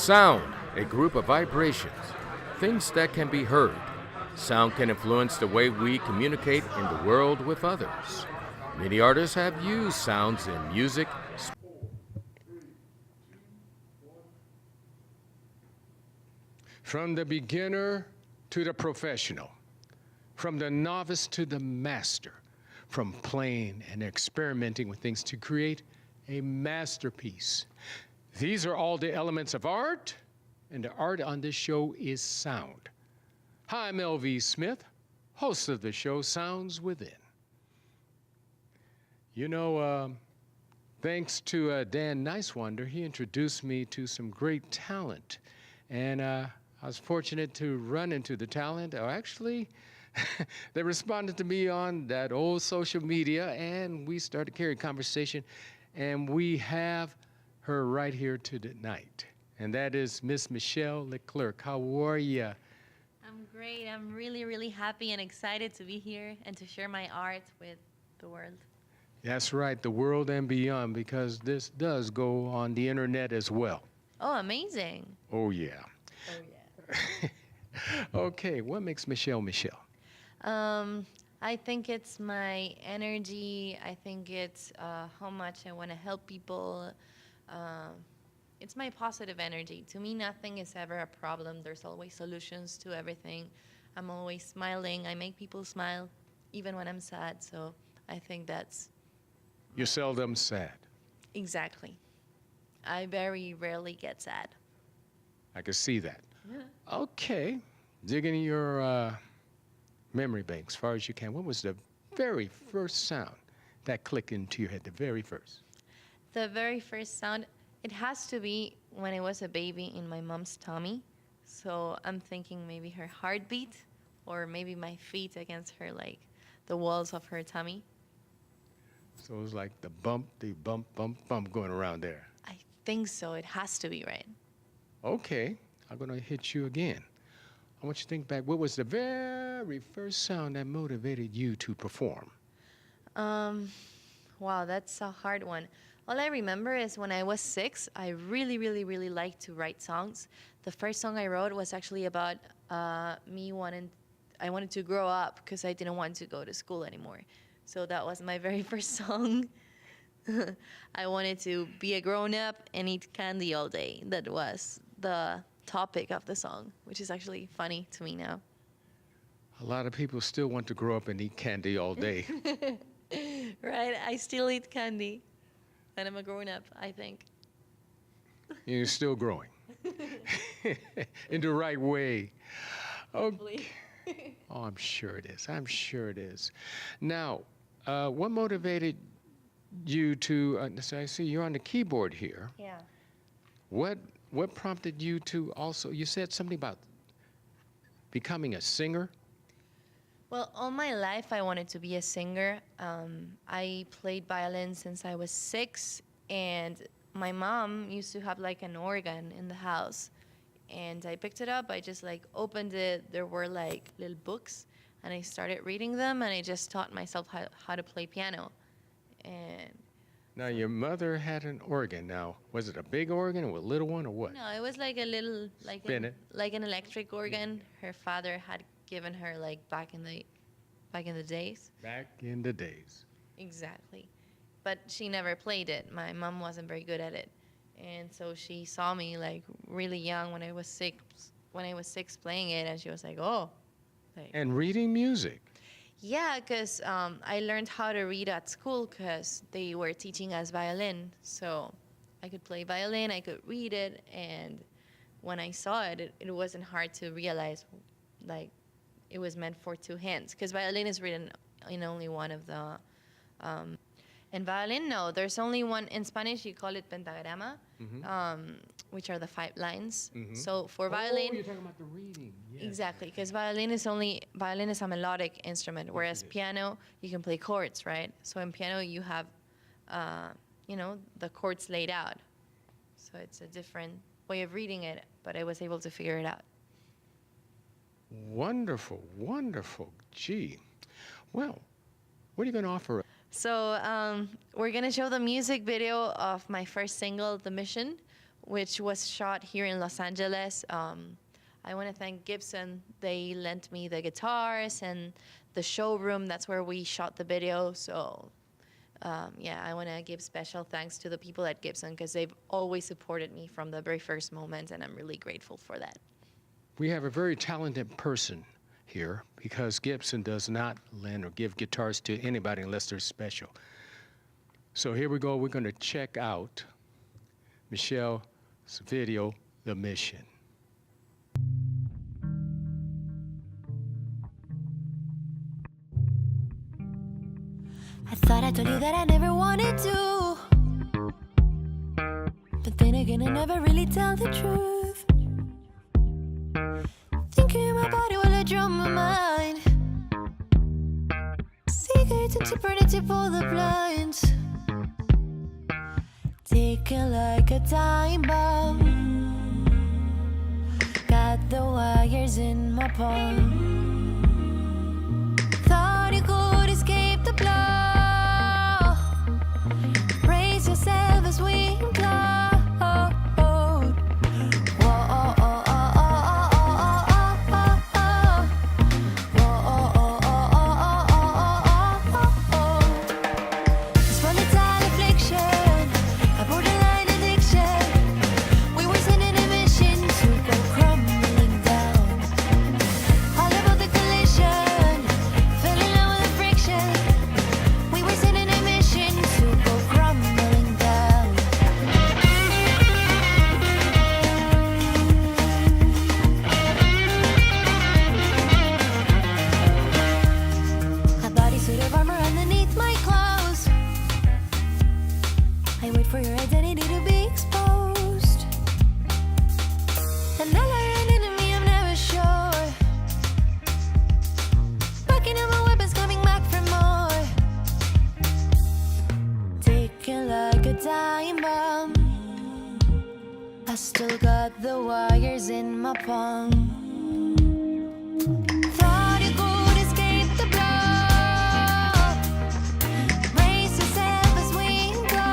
Sound, a group of vibrations, things that can be heard. Sound can influence the way we communicate in the world with others. Many artists have used sounds in music. From the beginner to the professional, from the novice to the master, from playing and experimenting with things to create a masterpiece. These are all the elements of art, and the art on this show is sound. Hi, I'm L.V. Smith, host of the show Sounds Within. You know, thanks to Dan Nicewonder, he introduced me to some great talent. And I was fortunate to run into the talent. Actually, they responded to me on that old social media, and we started carrying conversation. And we have her right here tonight. And that is Miss Michelle Leclerq. How are you? I'm great. I'm really, really happy and excited to be here and to share my art with the world. That's right, the world and beyond, because this does go on the internet as well. Oh, amazing. Oh, yeah. Oh, yeah. Okay, what makes Michelle Michelle? I think it's my energy. I think it's how much I want to help people. It's my positive energy. To me, nothing is ever a problem. There's always solutions to everything. I'm always smiling. I make people smile, even when I'm sad. So I think that's... You're seldom sad. Exactly. I very rarely get sad. I can see that. Yeah. Okay, dig into your memory bank as far as you can. What was the very first sound that clicked into your head, the very first? The very first sound, it has to be when I was a baby in my mom's tummy. So I'm thinking maybe her heartbeat, or maybe my feet against her, like the walls of her tummy. So it was like the bump, bump going around there. I think so. It has to be, right? Okay, I'm gonna hit you again. I want you to think back, what was the very first sound that motivated you to perform? Wow, that's a hard one. All I remember is when I was 6, I really, really, really liked to write songs. The first song I wrote was actually about I wanted to grow up because I didn't want to go to school anymore. So that was my very first song. I wanted to be a grown-up and eat candy all day. That was the topic of the song, which is actually funny to me now. A lot of people still want to grow up and eat candy all day. Right? I still eat candy. And I'm a grown-up, I think. You're still growing. In the right way. Okay. Oh, I'm sure it is. I'm sure it is. Now, what motivated you to, so I see you're on the keyboard here. Yeah. What prompted you to also, you said something about becoming a singer? Well, all my life I wanted to be a singer. I played violin since I was 6, and my mom used to have like an organ in the house. And I picked it up, I just like opened it, there were like little books, and I started reading them, and I just taught myself how to play piano. And Now, your mother had an organ. Now, was it a big organ or a little one or what? no, it was like a little, like like an electric organ. Her father had given her like back in the days. Back in the days. Exactly. But she never played it. My mom wasn't very good at it. And so she saw me like really young when I was 6 playing it, and she was like, "Oh." Like, And reading music. yeah, because I learned how to read at school because they were teaching us violin. So I could play violin, I could read it, and when I saw it, it wasn't hard to realize like it was meant for 2 hands, because violin is written in only one of the and violin, no, there's only one. In Spanish you call it pentagrama, which are the 5 lines. So for violin, Oh, you're talking about the reading. Yes. exactly, because violin is a melodic instrument, whereas piano you can play chords, right? So in piano you have the chords laid out, so it's a different way of reading it, but I was able to figure it out. Wonderful, wonderful. Gee. Well, what are you going to offer? So we're gonna show the music video of my first single, "The Mission," which was shot here in Los Angeles. I want to thank Gibson. They lent me the guitars and the showroom. That's where we shot the video. So yeah, I want to give special thanks to the people at Gibson because they've always supported me from the very first moment, and I'm really grateful for that. We have a very talented person here because Gibson does not lend or give guitars to anybody unless they're special. So here we go. We're going to check out Michelle's video, The Mission. I thought I told you that I never wanted to, but then again I never really tell the truth. Thinking my body while I draw my mind. Secrets and eternity pull the blinds. Ticking like a time bomb. Got the wires in my palm. Thought you could escape the blow. Brace yourself as we implode. For your identity to be exposed. And now you're an enemy, I'm never sure. Backing up my weapons, coming back for more. Ticking like a time bomb. I still got the wires in my palm. Thought you could escape the blow. Brace yourself as we go.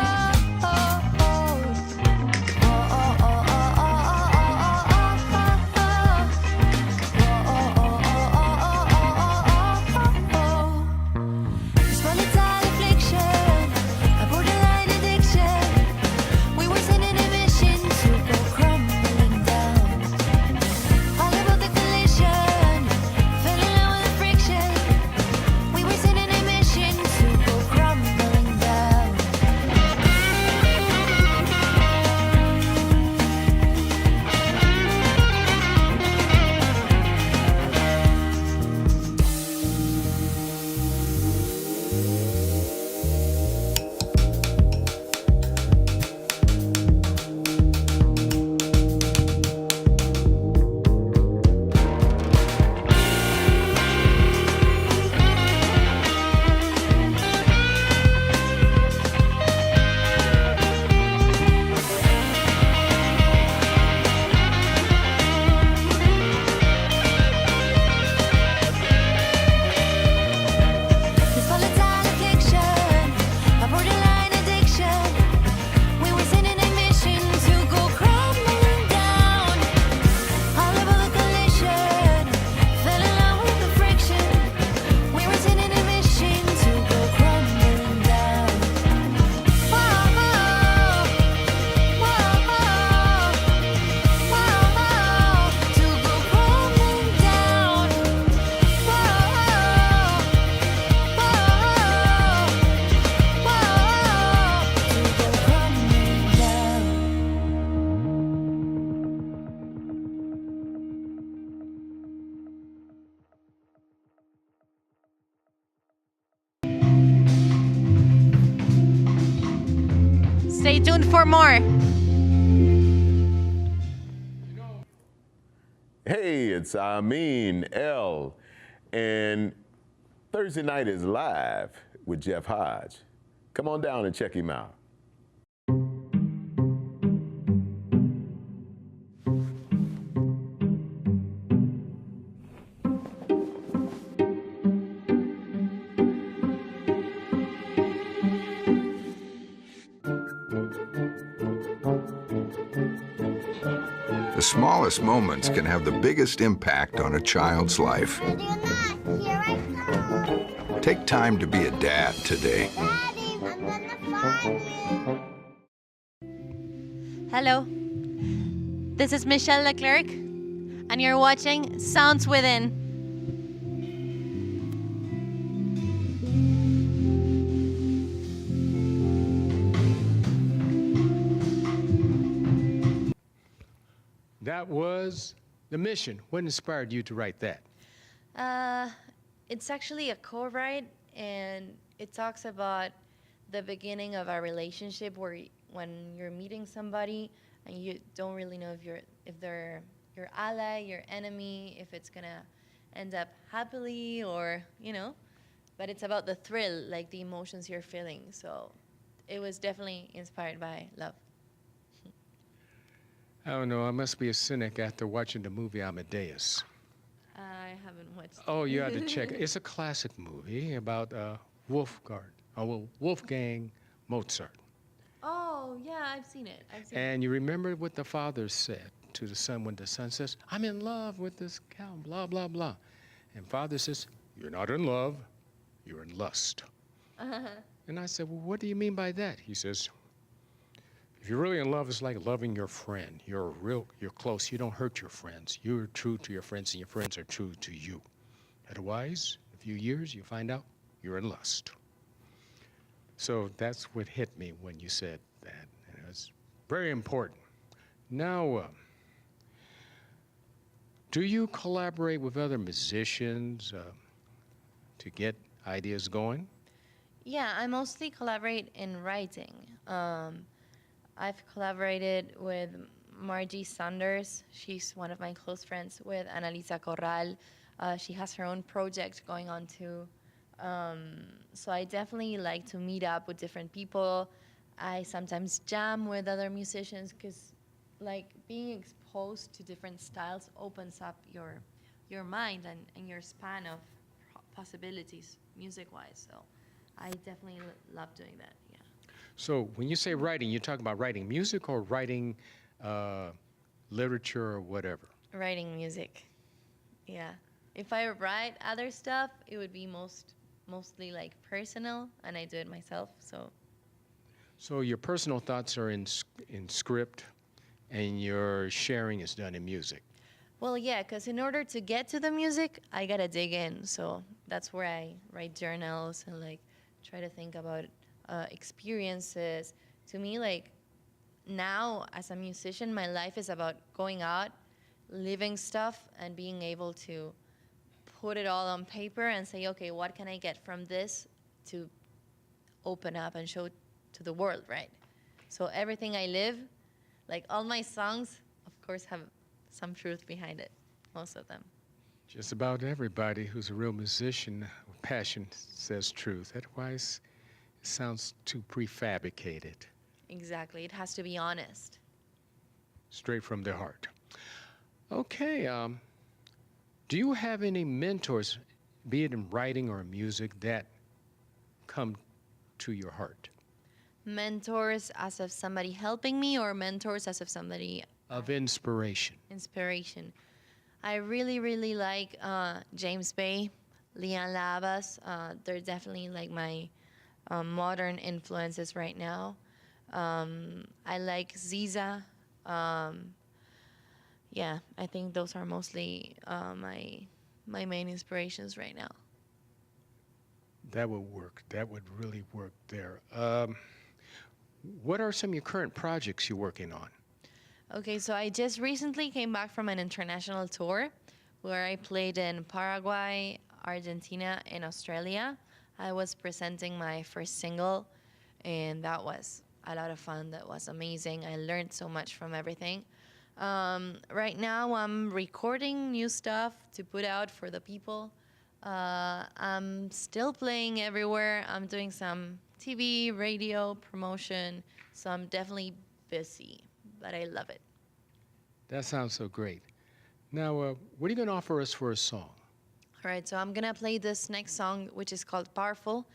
Stay tuned for more. Hey, it's Amin L. And Thursday night is live with Jeff Hodge. Come on down and check him out. The smallest moments can have the biggest impact on a child's life. Ready or not, here I come. Take time to be a dad today. Daddy, I'm gonna find you. Hello. This is Michelle Leclerq, and you're watching Sounds Within. That was The Mission. What inspired you to write that? It's actually a co-write, and it talks about the beginning of our relationship, when you're meeting somebody and you don't really know if they're your ally, your enemy, if it's gonna end up happily or But it's about the thrill, like the emotions you're feeling. So it was definitely inspired by love. I don't know. I must be a cynic after watching the movie Amadeus. I haven't watched. Oh, you have to check it. It's a classic movie about Wolfgang Mozart. Oh yeah, I've seen it. And you remember what the father said to the son when the son says, "I'm in love with this cow," blah, blah, blah. And father says, "You're not in love, you're in lust." And I said, "Well, what do you mean by that?" He says, "If you're really in love, it's like loving your friend. You're close. You don't hurt your friends. You're true to your friends, and your friends are true to you. Otherwise, in a few years, you find out you're in lust." So that's what hit me when you said that. And it was very important. Now, do you collaborate with other musicians to get ideas going? Yeah, I mostly collaborate in writing. I've collaborated with Margie Saunders. She's one of my close friends, with Annalisa Corral. She has her own project going on too. So I definitely like to meet up with different people. I sometimes jam with other musicians because like being exposed to different styles opens up your mind and your span of possibilities music-wise. So I definitely love doing that, yeah. So when you say writing, you're talking about writing music or writing literature or whatever? Writing music, yeah. If I write other stuff, it would be mostly like personal, and I do it myself, so. So your personal thoughts are in script, and your sharing is done in music. Well, yeah, because in order to get to the music, I gotta dig in. So that's where I write journals and like try to think about experiences. To me, like now as a musician, my life is about going out, living stuff, and being able to put it all on paper and say, okay, what can I get from this to open up and show to the world, right? So everything I live, like all my songs, of course, have some truth behind it, most of them. Just about everybody who's a real musician with passion says truth. Otherwise, it sounds too prefabricated. Exactly. It has to be honest. Straight from their heart. Okay. Do you have any mentors, be it in writing or music, that come to your heart? Mentors as of somebody helping me, or mentors as of somebody Of inspiration. inspiration? I really, really like James Bay, Leon Lavas. They're definitely like my modern influences right now. I like Ziza. Yeah, I think those are mostly my main inspirations right now. That would work. That would really work there. What are some of your current projects you're working on? Okay, so I just recently came back from an international tour where I played in Paraguay, Argentina, and Australia. I was presenting my first single, and that was a lot of fun. That was amazing. I learned so much from everything. Right now, I'm recording new stuff to put out for the people. I'm still playing everywhere. I'm doing some TV, radio, promotion, so I'm definitely busy, but I love it. That sounds so great. Now, what are you going to offer us for a song? All right, so I'm gonna play this next song, which is called Powerful.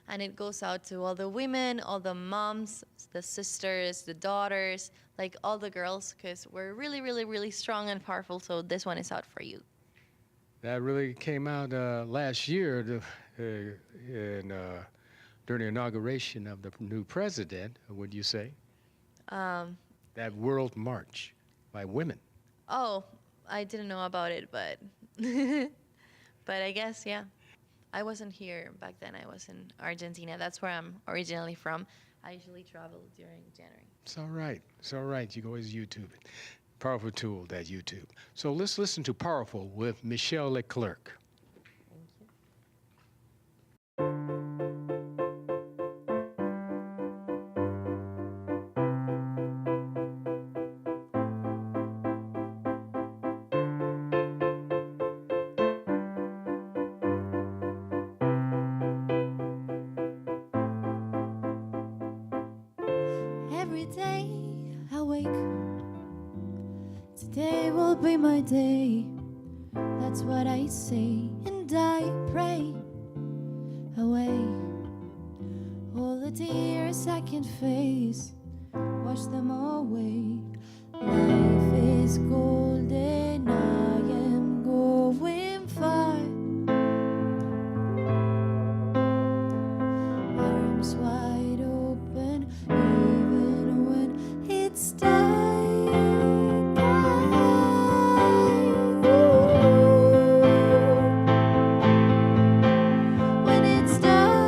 And it goes out to all the women, all the moms, the sisters, the daughters, like all the girls, because we're really, really, really strong and powerful. So this one is out for you. That really came out last year during the inauguration of the new president, would you say? That World March by women. Oh, I didn't know about it, but but I guess, yeah. I wasn't here back then. I was in Argentina. That's where I'm originally from. I usually travel during January. It's all right. It's all right. You can always YouTube it. Powerful tool, that YouTube. So let's listen to Powerful with Michelle Leclerc. Every day I wake, today will be my day. That's what I say, and I pray away all the tears I can face, wash them away. Life is golden, I am going far. Arms wide open, even when it's dark. When it's dark,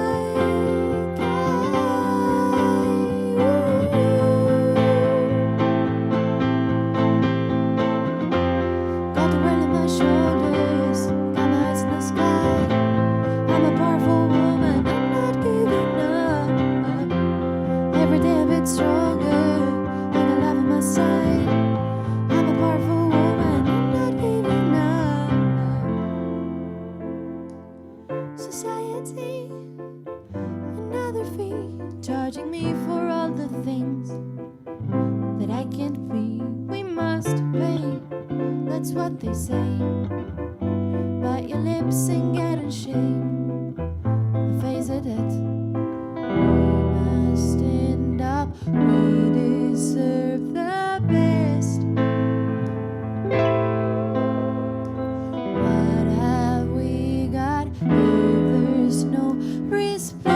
got the world on my shoulders, got my eyes in the sky. I'm a powerful woman, I'm not giving up. Every day a bit stronger, I got love on my side. I'm a powerful woman, I'm not giving up. Society, another fee, charging me for all the things that I can't be. We must pay, that's what they say. Bite your lips and get in shape. The face of it. We must stand up. We deserve the best. What have we got if there's no respect?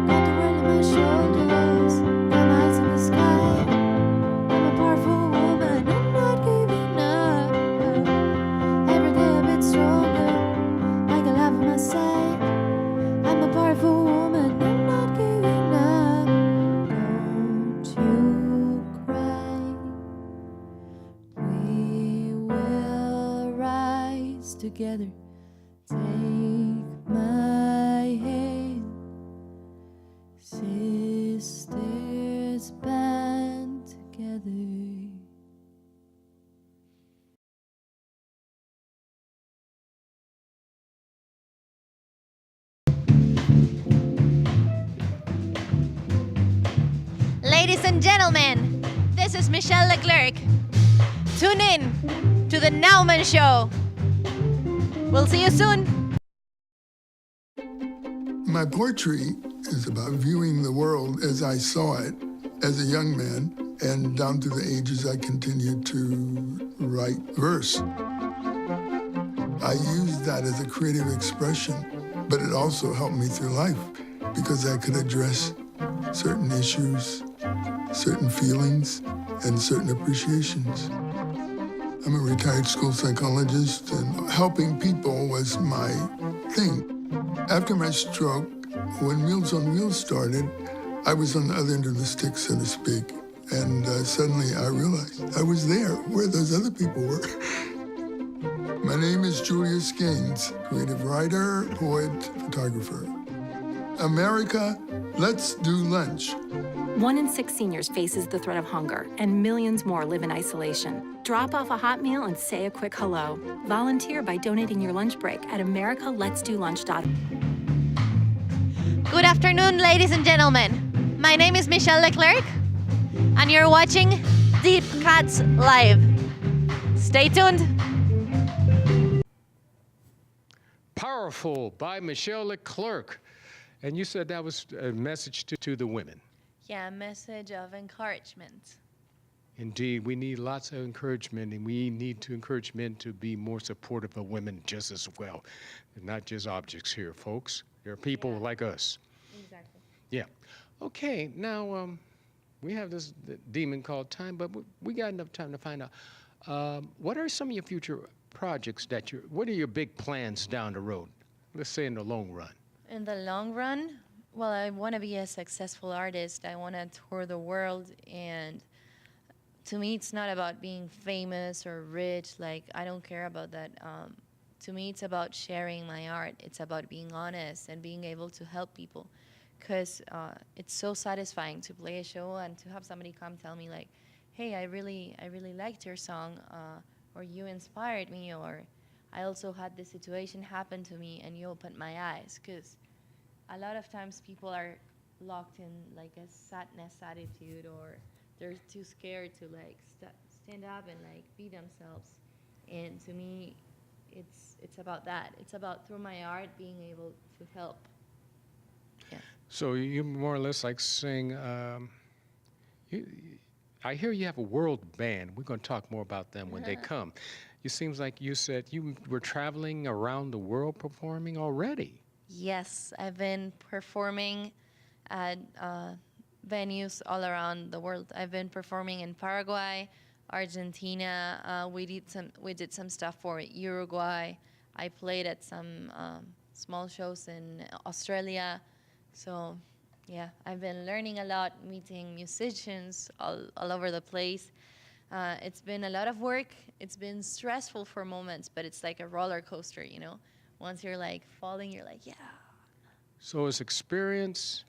Got the world on my shoulders, got my eyes in the sky. I'm a powerful woman, I'm not giving up. Every day a bit stronger, I got love on my side. I'm a powerful woman, I'm not giving up. Don't you cry, we will rise together. Take my hand, sisters band together. Ladies and gentlemen, this is Michelle Leclerc. Tune in to the Nauman Show. We'll see you soon. My poetry is about viewing the world as I saw it as a young man, and down through the ages I continued to write verse. I used that as a creative expression, but it also helped me through life because I could address certain issues, certain feelings, and certain appreciations. I'm a retired school psychologist, and helping people was my thing. After my stroke, when Meals on Wheels started, I was on the other end of the stick, so to speak, and suddenly I realized I was there where those other people were. My name is Julius Gaines, creative writer, poet, photographer. America, let's do lunch. 1 in 6 seniors faces the threat of hunger, and millions more live in isolation. Drop off a hot meal and say a quick hello. Volunteer by donating your lunch break at americaletsdolunch.org. Good afternoon, ladies and gentlemen. My name is Michelle Leclerq, and you're watching Deep Cuts Live. Stay tuned. Powerful by Michelle Leclerq. And you said that was a message to the women. Yeah, a message of encouragement. Indeed, we need lots of encouragement, and we need to encourage men to be more supportive of women just as well. They're not just objects here, folks. They're people like us. Exactly. Yeah. Okay, now we have this demon called time, but we got enough time to find out. What are some of your future projects what are your big plans down the road? Let's say in the long run. In the long run, well, I want to be a successful artist. I want to tour the world, and to me, it's not about being famous or rich. Like, I don't care about that. To me, it's about sharing my art. It's about being honest and being able to help people, because it's so satisfying to play a show and to have somebody come tell me like, hey, I really liked your song, or you inspired me, or I also had this situation happen to me and you opened my eyes. Because a lot of times people are locked in like a sadness attitude, or they're too scared to like stand up and like be themselves. And to me, it's about that. It's about, through my art, being able to help. Yeah. So you more or less like saying, I hear you have a world band. We're going to talk more about them when they come. It seems like you said you were traveling around the world performing already. Yes, I've been performing at venues all around the world. I've been performing in Paraguay, Argentina. We did some stuff for Uruguay. I played at some small shows in Australia. So yeah, I've been learning a lot, meeting musicians all over the place. It's been a lot of work. It's been stressful for moments, but it's like a roller coaster, you know? Once you're like falling, you're like, yeah. So it's experience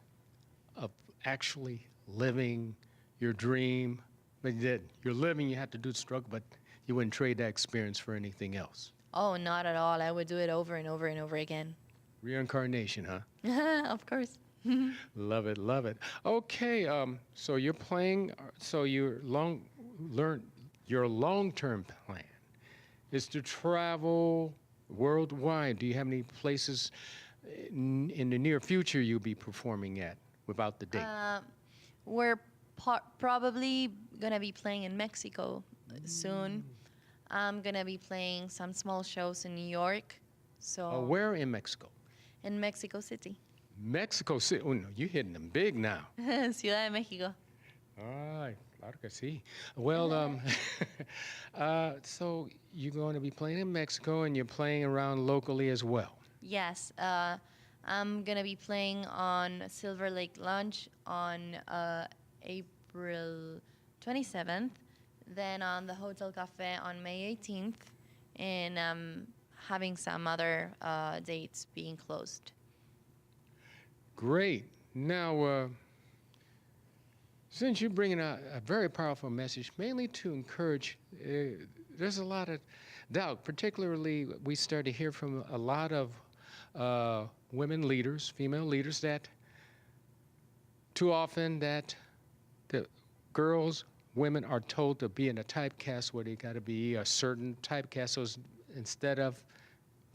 of actually living your dream. But you're living, you have to do the struggle, but you wouldn't trade that experience for anything else. Oh, not at all. I would do it over and over and over again. Reincarnation, huh? Of course. Love it, love it. Okay, so you're playing, so your long-term plan is to travel worldwide. Do you have any places in the near future you'll be performing at without the date? We're probably going to be playing in Mexico soon. I'm going to be playing some small shows in New York. So where in Mexico? In Mexico City. Mexico City. Oh, no, you're hitting them big now. Ciudad de México. All right, claro que sí. Well, so you're going to be playing in Mexico and you're playing around locally as well. Yes. I'm going to be playing on Silver Lake Lounge on April 27th, then on the Hotel Cafe on May 18th, and having some other dates being closed. Great. Now, since you're bringing a very powerful message, mainly to encourage, there's a lot of doubt. Particularly, we start to hear from a lot of women leaders, female leaders, that too often that the girls, women are told to be in a typecast where they got to be a certain typecast. So instead of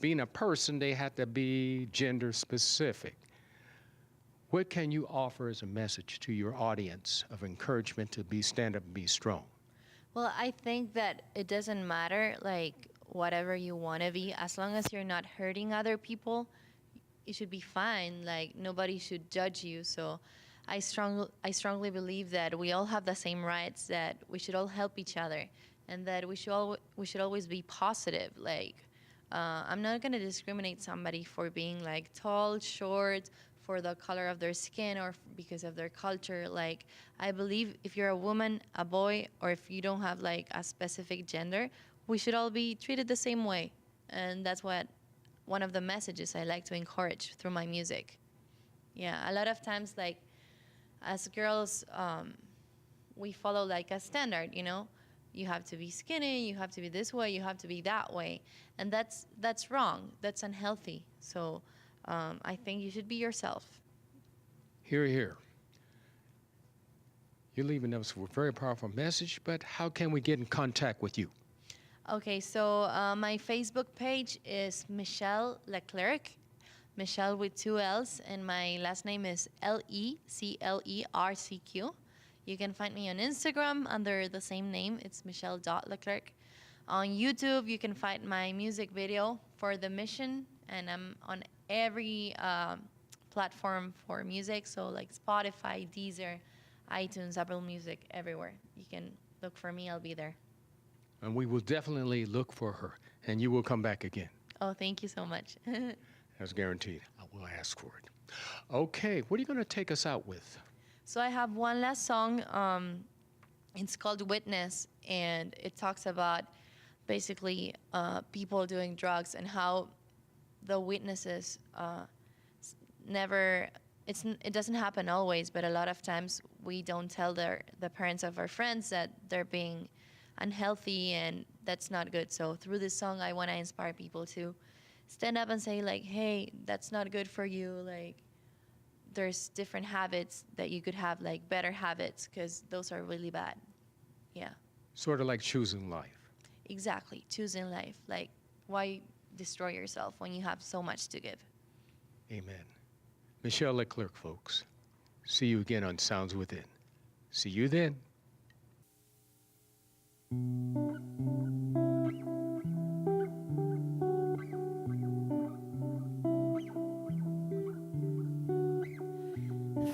being a person, they have to be gender specific. What can you offer as a message to your audience of encouragement to stand up and be strong? Well, I think that it doesn't matter, like, whatever you want to be, as long as you're not hurting other people, it should be fine. Like, nobody should judge you. So I strongly believe that we all have the same rights, that we should all help each other, and that we should always be positive. Like, I'm not going to discriminate somebody for being, like, tall, short, for the color of their skin, or because of their culture. Like, I believe if you're a woman, a boy, or if you don't have like a specific gender, we should all be treated the same way. And that's what one of the messages I like to encourage through my music. Yeah, a lot of times, like, as girls, we follow like a standard, you know? You have to be skinny, you have to be this way, you have to be that way. And that's wrong. That's unhealthy. So I think you should be yourself. Hear, hear. You're leaving us with a very powerful message, but how can we get in contact with you? Okay, so my Facebook page is Michelle Leclerq, Michelle with 2 L's, and my last name is Leclercq. You can find me on Instagram under the same name. It's michelle.leclerc. On YouTube, you can find my music video for The Mission, and I'm on every platform for music, so like Spotify, Deezer, iTunes, Apple Music, everywhere. You can look for me, I'll be there. And we will definitely look for her, and you will come back again. Oh, thank you so much. That's guaranteed. I will ask for it. Okay, what are you going to take us out with? So I have one last song. It's called Witness, and it talks about basically people doing drugs and how the witnesses it doesn't happen always, but a lot of times we don't tell the parents of our friends that they're being unhealthy, and that's not good. So through this song, I want to inspire people to stand up and say, like, hey, that's not good for you. Like, there's different habits that you could have, like better habits, because those are really bad. Yeah. Sort of like choosing life. Exactly. Choosing life. Like, why destroy yourself when you have so much to give? Amen. Michelle Leclerq, folks. See you again on Sounds Within. See you then.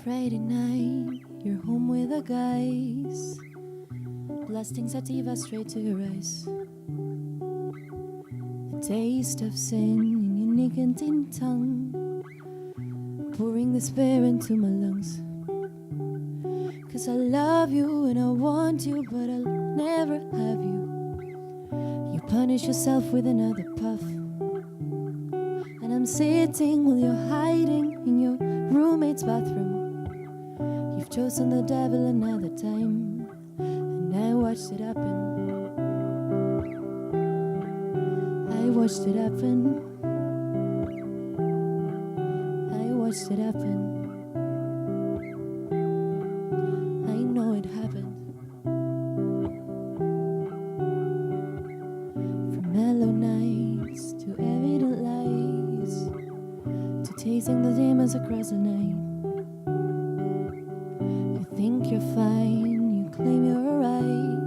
Friday night, you're home with the guys, blasting sativa straight to your eyes. The taste of sin in your nicotine tongue, pouring despair into my lungs. 'Cause I love you and I want you, but I'll never have you. You punish yourself with another puff, and I'm sitting while you're hiding in your roommate's bathroom. You've chosen the devil another time, and I watched it happen. I watched it happen. I watched it happen. I know it happened. From mellow nights to evident lies, to tasting the demons across the night. You think you're fine, you claim you're right.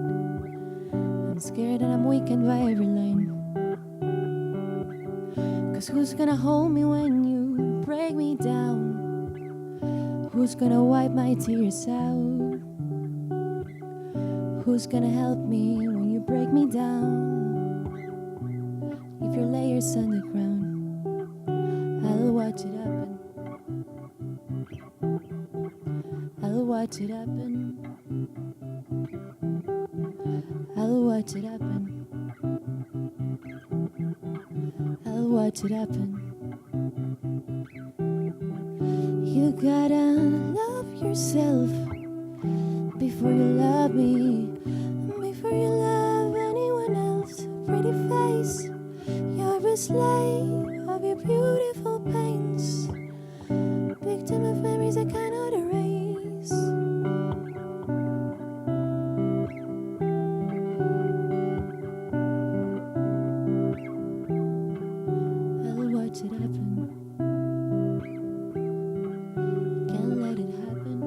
I'm scared and I'm weakened by every line. 'Cause who's gonna hold me when you break me down? Who's gonna wipe my tears out? Who's gonna help me when you break me down? If your layers underground, I'll watch it happen. I'll watch it happen. I'll watch it happen. I'll watch it happen. You gotta love yourself before you love me, before you love anyone else. Pretty face, you're a slave of your beautiful pains, victim of memories I cannot erase. I'll watch it happen. Can't let it happen.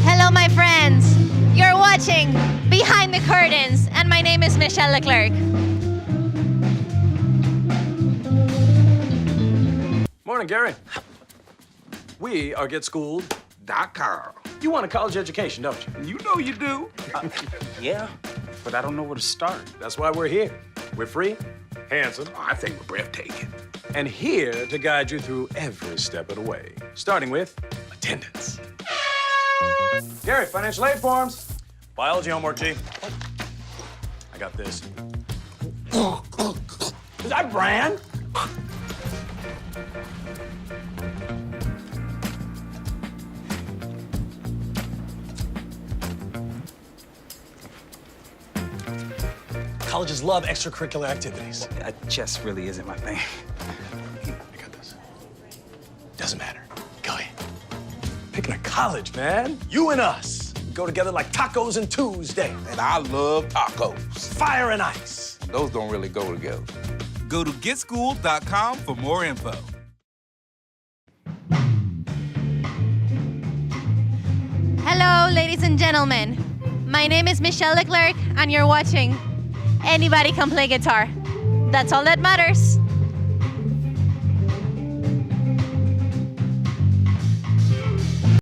Hello, my friends. You're watching Behind the Curtains, and my name is Michelle Leclerq. Morning, Gary. We are GetSchooled.com. You want a college education, don't you? You know you do. Yeah, but I don't know where to start. That's why we're here. We're free, handsome. I think we're breathtaking. and here to guide you through every step of the way, starting with attendance. Gary, financial aid forms. Biology homework, G. Oh, I got this. Is that Bran? Colleges love extracurricular activities. Chess really isn't my thing. I got this. Doesn't matter. Go ahead. Picking a college, man. You and us. We go together like tacos and Tuesday. And I love tacos. Fire and ice. Those don't really go together. Go to getschool.com for more info. Hello, ladies and gentlemen. My name is Michelle Leclerq, and you're watching Anybody Can Play Guitar. That's all that matters.